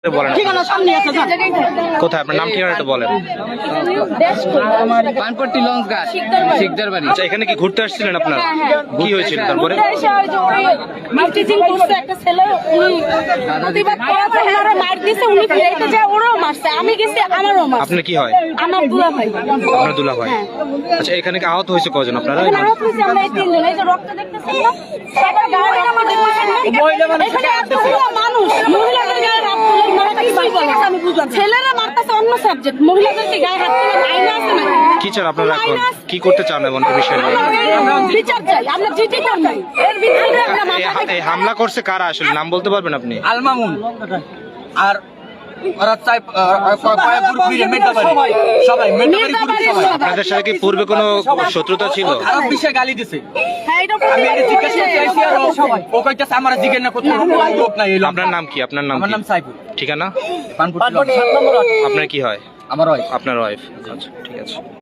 বলেন ঠিকানা সামনে আছে স্যার। কোথায় আপনার নাম ঠিকানাটা বলেন। পানপট্টি লঞ্চ ঘাট শিকদার বাড়ি। আচ্ছা এখানে কি ঘুরতে আসছিলেন আপনারা? কি হয়েছিল তারপরে? মার্কেটিং করছে একটা ছেলে, উনি প্রতিবাদ করার পর ওনারা মার দিছে, উনি প্লেটে যায় ওরও মারছে, আমি গেছি আমারও মারছে। আপনার কি হয়? আমার দুলা ভাই। আপনার দুলা ভাই। আচ্ছা এখানে কি আহত হয়েছে কজন আপনারা? এখানে আহত হয়েছে আমরা এই তিনজন, এই যে রক্ত দেখতেছেন না, সবার গায়ে রক্ত দেখতেছেন না? এখানে এতগুলো মানুষ, মহিলাদের গায়ে হাত তুলে মারা কিছুই বলে না। ছেলেরা মারতেছে অন্য সাবজেক্ট, মহিলাদেরকে গায়ে হাত তুলে আইনা আছে না? কি চান আপনারা এখন? কি করতে চান এমন এই বিষয়ে? আমরা বিচার চাই, আমরা জিটি চাই, এর বিরুদ্ধে আমরা মাথা এই হামলা করছে কারা আসলে নাম বলতে পারবেন আপনি? আলমামুন আর ওরা চাই সবাই আপনাদের সাথে কি পূর্বে কোনো শত্রুতা ছিল? খারাপ বিষয়ে গালি দিছে। হ্যাঁ, এটা আমি এটা জিজ্ঞেস করতে চাইছি আর ও কইতাছে আমার জিজ্ঞেস না করতে লোক নাই এলো। আপনার নাম কি? আপনার নাম আমার কি? নাম সাইফুল। ঠিকানা? পানপট্টি লঞ্চ। আপনার কি হয়? আমার হয় আপনার ওয়াইফ। আচ্ছা ঠিক আছে।